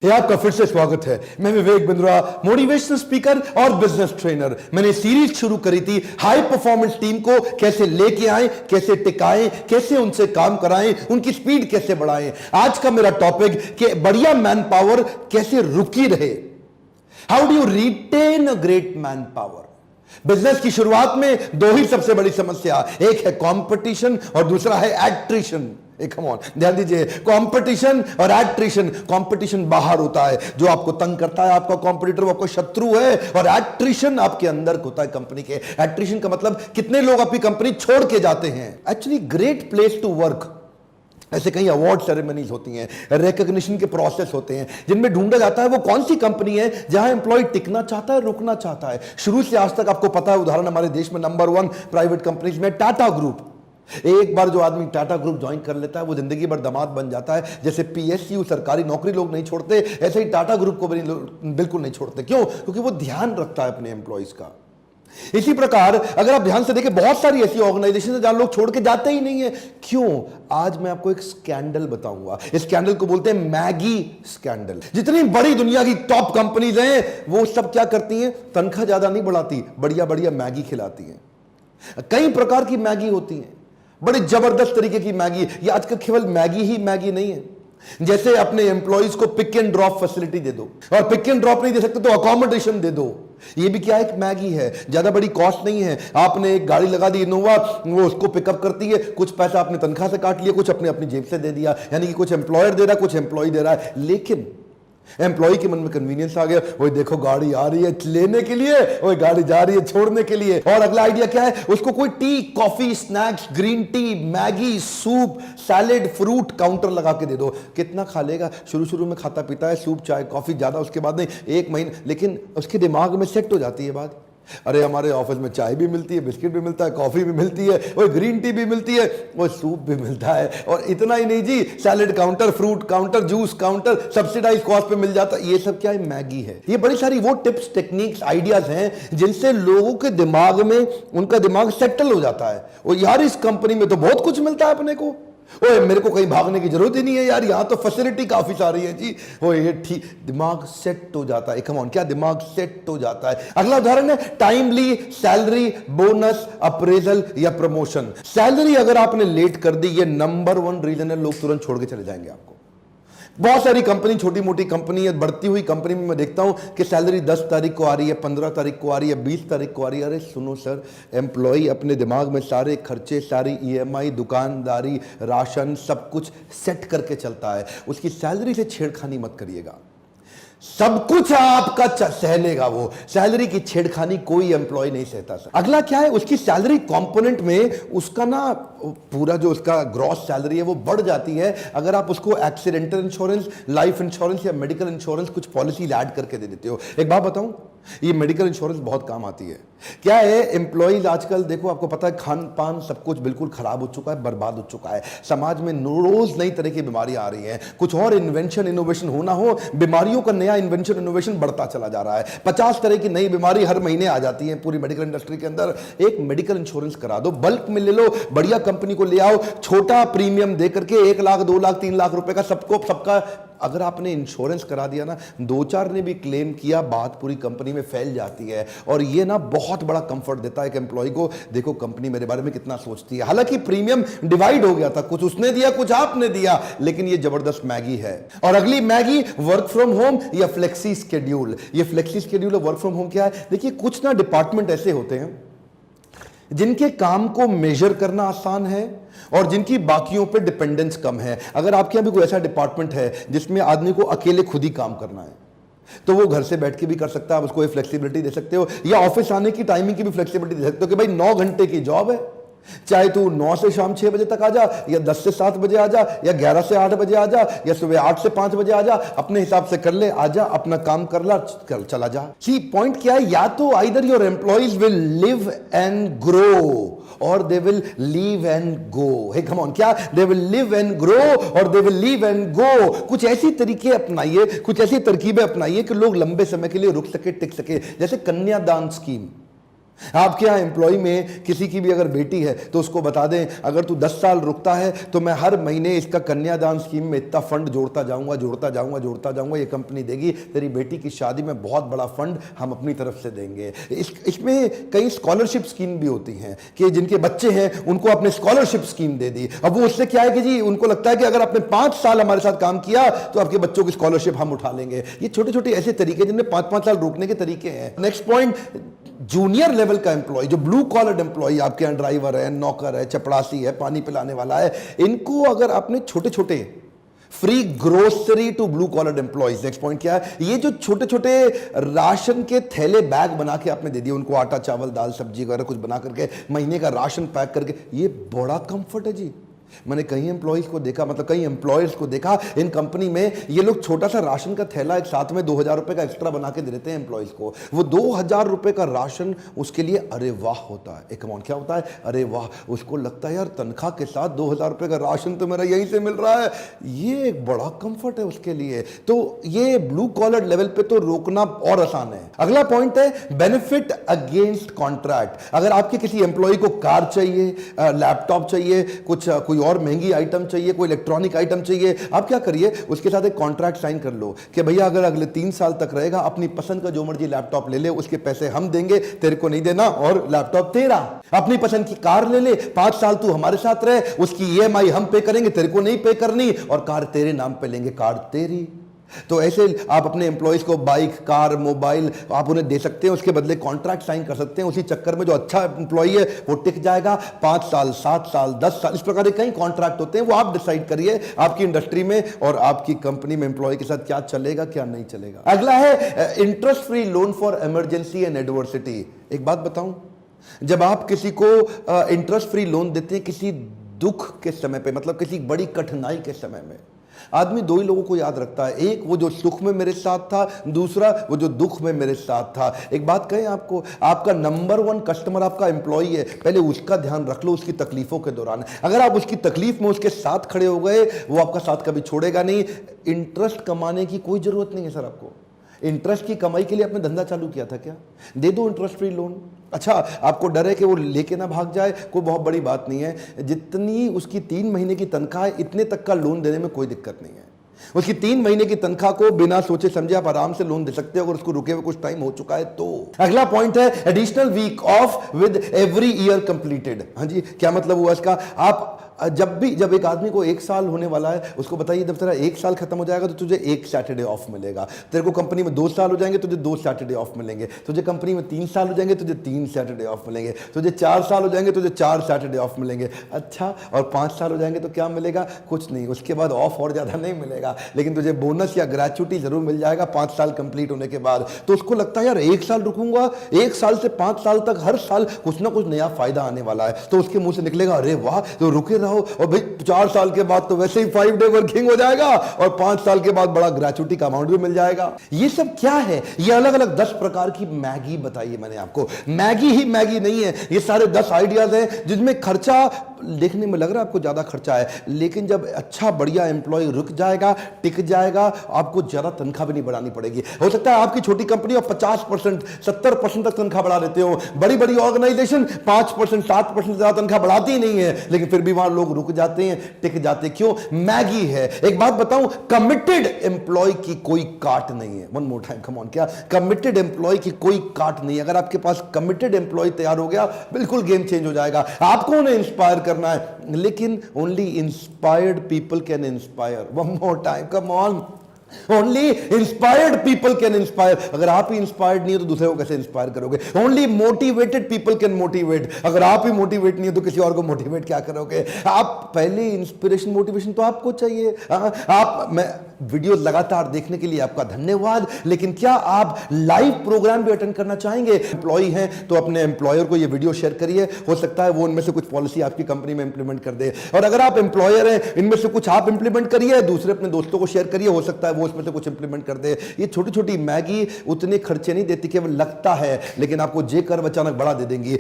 ये आपका फिर से स्वागत है। मैं विवेक बिंद्रा, मोटिवेशनल स्पीकर और बिजनेस ट्रेनर। मैंने सीरीज शुरू करी थी हाई परफॉर्मेंस टीम को कैसे लेके आए, कैसे टिकाएं, कैसे उनसे काम कराएं, उनकी स्पीड कैसे बढ़ाएं। आज का मेरा टॉपिक कि बढ़िया मैन पावर कैसे रुकी रहे। How do you retain a great man power. Business की शुरुआत में दो ही सबसे बड़ी समस्या, एक है कंपटीशन और दूसरा है एट्रिशन। कम ऑन, ध्यान दीजिए, कंपटीशन और एट्रिशन। कंपटीशन बाहर होता है, जो आपको तंग करता है, आपका कंपटीटर वो आपका शत्रु है, और एट्रिशन आपके अंदर होता है कंपनी के। एट्रिशन का मतलब कितने लोग आपकी कंपनी छोड़ के जाते हैं। Actually great place to work, ऐसे कई अवार्ड सेरेमनीज होती हैं, रिकॉग्निशन के प्रोसेस होते हैं, जिनमें ढूंढा जाता है वो कौन सी कंपनी है जहां एम्प्लॉय टिकना चाहता है, रुकना चाहता है। शुरू से आज तक आपको पता है, उदाहरण हमारे देश में नंबर 1 प्राइवेट कंपनीज में टाटा ग्रुप। एक बार जो आदमी टाटा ग्रुप ज्वाइन कर लेता है वो जिंदगी भर दामाद बन जाता है। जैसे पीएसयू सरकारी नौकरी लोग नहीं छोड़ते, ऐसे ही टाटा ग्रुप को भी बिल्कुल नहीं छोड़ते। क्यों? क्योंकि वो ध्यान रखता है अपने एम्प्लॉयज का। इसी प्रकार अगर आप ध्यान से देखें, बहुत सारी ऐसी ऑर्गेनाइजेशन है जहां लोग छोड़ के जाते ही नहीं है। क्यों? आज मैं आपको एक स्कैंडल बताऊंगा। इस स्कैंडल को बोलते हैं मैगी स्कैंडल। जितनी बड़ी दुनिया की टॉप कंपनीज हैं वो सब क्या करती हैं? तनख्वाह ज्यादा नहीं बढ़ाती, बढ़िया बढ़िया मैगी खिलाती हैं। कई प्रकार की मैगी होती है, बड़ी जबरदस्त तरीके की मैगी। ये आजकल केवल मैगी ही मैगी नहीं है। जैसे अपने एम्प्लॉइज को पिक एंड ड्रॉप फैसिलिटी दे दो, और पिक एंड ड्रॉप नहीं दे सकते तो अकोमोडेशन दे दो। ये भी क्या एक मैगी है, ज्यादा बड़ी कॉस्ट नहीं है। आपने एक गाड़ी लगा दी इनोवा, वो उसको पिकअप करती है, कुछ पैसा आपने तनख्वाह से काट लिया, कुछ अपने अपनी जेब से दे दिया। यानी कि कुछ एम्प्लॉयर दे रहा है, कुछ एम्प्लॉय दे रहा है। लेकिन एम्प्लॉय के मन में कन्वीनियंस आ गया, वो देखो गाड़ी आ रही है लेने के लिए, वो गाड़ी जा रही है छोड़ने के लिए। और अगला आइडिया क्या है? उसको कोई T, coffee, snacks, green tea, Maggi, soup, salad, fruit counter लगा के दे दो। कितना खा लेगा? शुरू में खाता पीता है, सूप, चाय, कॉफी, ज्यादा उसके बाद नहीं, 1 महीने। लेकिन उसके दिमाग में सेट हो जाती है बात, अरे हमारे ऑफिस में चाय भी मिलती है, बिस्किट भी मिलता है, कॉफी भी मिलती है, और ग्रीन टी भी मिलती है, और सूप भी मिलता है। और इतना ही नहीं जी, salad counter, fruit counter, juice counter subsidize cost पे मिल जाता है। ये सब क्या है? मैगी है। ये बड़ी सारी वो टिप्स, टेक्निक्स, आइडियाज हैं जिनसे लोगों के दिमाग में उनका दिमाग सेटल हो जाता है। और यार इस कंपनी में तो बहुत कुछ मिलता है अपने को, ओए मेरे को कहीं भागने की जरूरत ही नहीं है यार, यहां तो फैसिलिटी काफी सारी है जी। ओए ये ठीक, दिमाग सेट हो जाता है। कम ऑन, क्या दिमाग सेट हो जाता है। अगला उदाहरण है टाइमली सैलरी, बोनस, अप्रेजल या प्रमोशन। सैलरी अगर आपने लेट कर दी, ये नंबर 1 रीजन है, लोग तुरंत छोड़ के चले जाएंगे आपको। बहुत सारी कंपनी, छोटी मोटी कंपनी है, बढ़ती हुई कंपनी में मैं देखता हूं कि सैलरी 10 तारीख को आ रही है, 15 तारीख को आ रही है, 20 तारीख को आ रही है। अरे सुनो सर, एम्प्लॉय अपने दिमाग में सारे खर्चे, सारी ईएमआई, दुकानदारी, राशन, सब कुछ सेट करके चलता है। उसकी सैलरी से छेड़खानी मत करिएगा, सब कुछ आपका सह लेगा वो। सैलरी की छेड़खानी कोई एम्प्लॉय नहीं सहता सर। अगला क्या है? उसकी सैलरी कंपोनेंट में उसका ना पूरा जो उसका ग्रॉस सैलरी है वो बढ़ जाती है अगर आप उसको एक्सीडेंटल इंश्योरेंस, लाइफ इंश्योरेंस या मेडिकल इंश्योरेंस कुछ पॉलिसी ऐड करके दे देते हो। एक बात बताऊं, ये मेडिकल इंश्योरेंस बहुत काम आती है। क्या है, एम्प्लॉइज आजकल देखो, आपको पता है खान पान सब कुछ बिल्कुल खराब हो चुका है, बर्बाद हो चुका है। समाज में रोज नई तरह की बीमारियां आ रही हैं। कुछ और इन्वेंशन, इनोवेशन होना हो, बीमारियों का नया इन्वेंशन, इनोवेशन बढ़ता चला जा रहा है। 50 तरह की नई बीमारी हर महीने आ जाती है पूरी मेडिकल इंडस्ट्री के अंदर। एक मेडिकल इंश्योरेंस करा दो, बल्क में ले लो, बढ़िया कंपनी को ले आओ, छोटा प्रीमियम दे करके 1 लाख, 2 लाख, 3 लाख रुपए का सबका अगर आपने इंश्योरेंस करा दिया ना, 2-4 ने भी क्लेम किया, बात पूरी कंपनी में फैल जाती है। और ये ना बहुत बड़ा कंफर्ट देता है कि एम्प्लॉय को, देखो कंपनी मेरे बारे में कितना सोचती है। हालांकि प्रीमियम डिवाइड हो गया था, कुछ उसने दिया, कुछ आपने दिया, लेकिन ये जबरदस्त मैगी है। और अगली मैगी, वर्क फ्रॉम होम या फ्लेक्सी शेड्यूल। ये फ्लेक्सी शेड्यूल और वर्क फ्रॉम होम क्या है? देखिए, कुछ ना डिपार्टमेंट ऐसे होते हैं जिनके काम को मेजर करना आसान है और जिनकी बाकियों पे डिपेंडेंस कम है। अगर आपके यहां भी कोई ऐसा डिपार्टमेंट है जिसमें आदमी को अकेले खुद ही काम करना है, तो वो घर से बैठ के भी कर सकता है, आप उसको फ्लेक्सिबिलिटी दे सकते हो, या ऑफिस आने की टाइमिंग की भी फ्लेक्सिबिलिटी दे सकते हो कि भाई 9 घंटे की जॉब है, चाहे तू 9 से शाम 6 बजे तक आ जा, या 10 से 7 बजे आ जा, या 11 से 8 बजे आ जा, या सुबह 8 से 5 बजे आ जा, अपने हिसाब से कर ले, आ जा, अपना काम कर ला, चला जा। सी पॉइंट क्या है? या तो either your employees will live and grow और they will leave and go. Hey come on, क्या? They will live and grow और they will leave and go. कुछ ऐसी तरीके अपनाइए, कुछ ऐसी तरकीबें अपनाइए कि लोग लंबे समय के लिए रुक सके, टिक सके। जैसे कन्यादान स्कीम, आपके यहाँ एम्प्लॉय में किसी की भी अगर बेटी है तो उसको बता दें, अगर तू 10 साल रुकता है तो मैं हर महीने इसका कन्यादान स्कीम में इतना फंड जोड़ता जाऊंगा, ये कंपनी देगी, तेरी बेटी की शादी में बहुत बड़ा फंड हम अपनी तरफ से देंगे। इसमें कई स्कॉलरशिप स्कीम भी होती हैं कि जिनके बच्चे हैं उनको अपने स्कॉलरशिप स्कीम दे दी। अब वो उससे क्या है कि जी उनको लगता है कि अगर आपने 5 साल हमारे साथ काम किया तो आपके बच्चों की स्कॉलरशिप हम उठा लेंगे। ये छोटे छोटे ऐसे तरीके जिनमें 5-5 साल रोकने के तरीके हैं। नेक्स्ट पॉइंट, जूनियर लेवल का एम्प्लॉय, जो ब्लू कॉलर एम्प्लॉय, आपके यहाँ ड्राइवर है, नौकर है, चपड़ासी है, पानी पिलाने वाला है, इनको अगर आपने छोटे छोटे free grocery to blue collar employees. Next point क्या है, ये जो छोटे छोटे राशन के थैले बैग बना के आपने दे दिए उनको, आटा चावल दाल सब्जी वगैरह कुछ बना करके महीने का राशन पैक करके, ये बड़ा कंफर्ट है जी। मैंने कई एम्प्लॉयज को देखा, मतलब कई एम्प्लॉयर्स को देखा इन कंपनी में, ये लोग छोटा सा राशन का थैला एक साथ में 2000 रुपए का एक्स्ट्रा बना के दे देते हैं एम्प्लॉयज को। वो 2000 रुपए का राशन उसके लिए अरे वाह होता है। एक अमाउंट क्या होता है, अरे वाह। उसको लगता है यार तनख्वाह के साथ 2000 रुपए का राशन तो मेरा यहीं से मिल रहा है, ये एक बड़ा कंफर्ट है उसके लिए। तो ये ब्लू कॉलर लेवल पे तो रोकना और आसान है। अगला पॉइंट है बेनिफिट अगेंस्ट कॉन्ट्रैक्ट। अगर आपके किसी एम्प्लॉय को कार चाहिए, लैपटॉप चाहिए, कोई और महंगी आइटम चाहिए, कोई इलेक्ट्रॉनिक आइटम चाहिए, आप क्या करिए, उसके साथ एक कॉन्ट्रैक्ट साइन कर लो कि भैया अगर अगले 3 साल तक रहेगा अपनी पसंद का जो मर्जी लैपटॉप ले ले, उसके पैसे हम देंगे, तेरे को नहीं देना और लैपटॉप तेरा। अपनी पसंद की कार ले ले, 5 साल तू हमारे साथ रहे, उसकी ईएमआई हम पे करेंगे, तेरे को नहीं पे करनी, और कार तेरे नाम पे लेंगे, कार तेरी। तो ऐसे आप अपने एम्प्लॉयज को बाइक, कार, मोबाइल आप उन्हें दे सकते हैं, उसके बदले कॉन्ट्रैक्ट साइन कर सकते हैं। उसी चक्कर में जो अच्छा एम्प्लॉय है वो टिक जाएगा 5 साल, 7 साल, 10 साल, इस प्रकार के कई कॉन्ट्रैक्ट होते हैं। वो आप डिसाइड करिए आपकी इंडस्ट्री में और आपकी कंपनी में एम्प्लॉय के साथ क्या चलेगा क्या नहीं चलेगा। अगला है interest free loan for emergency and adversity. एक बात बताऊं, जब आप किसी को इंटरेस्ट फ्री लोन देते हैं किसी दुख के समय पे, मतलब किसी बड़ी कठिनाई के समय में, आदमी 2 ही लोगों को याद रखता है, एक वो जो सुख में मेरे साथ था, दूसरा वो जो दुख में मेरे साथ था। एक बात कहें आपको, आपका नंबर 1 कस्टमर आपका एम्प्लॉय है, पहले उसका ध्यान रख लो उसकी तकलीफों के दौरान। अगर आप उसकी तकलीफ में उसके साथ खड़े हो गए, वो आपका साथ कभी छोड़ेगा नहीं। इंटरेस्ट कमाने की कोई जरूरत नहीं है सर आपको। इंटरेस्ट की कमाई के लिए आपने धंधा चालू किया था क्या? दे दो इंटरेस्ट फ्री लोन। अच्छा, आपको डर है कि वो लेके ना भाग जाए, कोई बहुत बड़ी बात नहीं है। जितनी उसकी 3 महीने की तनख्वाह है, इतने तक का लोन देने में कोई दिक्कत नहीं है। उसकी 3 महीने की तनख्वाह को बिना सोचे समझे आप आराम से लोन दे सकते हो अगर उसको रुके हुए कुछ टाइम हो चुका है तो। अगला पॉइंट है additional week off with every year completed. हाँ जी, क्या मतलब हुआ इसका? आप जब एक आदमी को 1 साल होने वाला है, उसको बताइए जब तेरा 1 साल खत्म हो जाएगा तो तुझे 1 सैटरडे ऑफ मिलेगा। तेरे को कंपनी में 2 साल हो जाएंगे तुझे 2 सैटरडे ऑफ मिलेंगे। तुझे कंपनी में 3 साल हो जाएंगे तुझे 3 सैटरडे ऑफ मिलेंगे। तुझे 4 साल हो जाएंगे तुझे 4 सैटरडे ऑफ मिलेंगे। अच्छा, और 5 साल हो जाएंगे तो क्या मिलेगा? कुछ नहीं, उसके बाद ऑफ और ज्यादा नहीं मिलेगा, लेकिन तुझे बोनस या ग्रेचुटी जरूर मिल जाएगा 5 साल कंप्लीट होने के बाद। तो उसको लगता है यार 1 साल रुकूंगा, 1 साल से 5 साल तक हर साल कुछ ना कुछ नया फायदा आने वाला है। तो उसके मुंह से निकलेगा अरे वाह, तो रुके रहो। और भाई 4 साल के बाद तो वैसे ही 5 डे वर्किंग हो जाएगा और 5 साल के बाद बड़ा ग्रेचुटी का अमाउंट भी मिल जाएगा। ये सब क्या है? ये अलग अलग 10 प्रकार की मैगी बताइए मैंने आपको। मैगी ही मैगी नहीं है, ये सारे 10 आइडियाज हैं जिसमें खर्चा देखने में लग रहा है आपको ज्यादा खर्चा है, लेकिन जब अच्छा बढ़िया एम्प्लॉय रुक जाएगा, टिक जाएगा, आपको ज्यादा तनख्वाह भी नहीं बढ़ानी पड़ेगी। हो सकता है आपकी छोटी कंपनी और 50%, 70% तक तनख्वाह बढ़ा देते हो। बड़ी बड़ी ऑर्गेनाइजेशन 5%, 7% ज्यादा तनख्वाह बढ़ाती ही नहीं है, लेकिन फिर भी वहां लोग रुक जाते हैं, टिक जाते। क्यों? मैगी है। एक बात बताऊं, कमिटेड एम्प्लॉय की कोई काट नहीं है। One more time, come on. क्या? कमिटेड एम्प्लॉय की कोई काट नहीं है। अगर आपके पास कमिटेड एम्प्लॉय तैयार हो गया, बिल्कुल गेम चेंज हो जाएगा। आपको उन्हें इंस्पायर करना है, लेकिन only inspired people can inspire. One more time, come on. Only inspired people can inspire. अगर आप ही इंस्पायर्ड नहीं हो तो दूसरे को कैसे इंस्पायर करोगे? Only motivated people can motivate. अगर आप ही मोटिवेट नहीं हो तो किसी और को मोटिवेट क्या करोगे? आप पहले इंस्पिरेशन, मोटिवेशन तो आपको चाहिए। मैं वीडियो लगातार देखने के लिए आपका धन्यवाद, लेकिन क्या आप लाइव प्रोग्राम भी अटेंड करना चाहेंगे? एम्प्लॉय हैं तो अपने एम्प्लॉयर को ये वीडियो शेयर करिए, हो सकता है वो उनमें से कुछ पॉलिसी आपकी कंपनी में इंप्लीमेंट कर दे। और अगर आप एम्प्लॉयर हैं, इनमें से कुछ आप इंप्लीमेंट करिए, दूसरे अपने दोस्तों को शेयर करिए, हो सकता है वो इसमें से कुछ इंप्लीमेंट कर दे। ये छोटी छोटी मैगी उतने खर्चे नहीं देती, केवल लगता है, लेकिन आपको जे कर्व अचानक बढ़ा दे देंगी।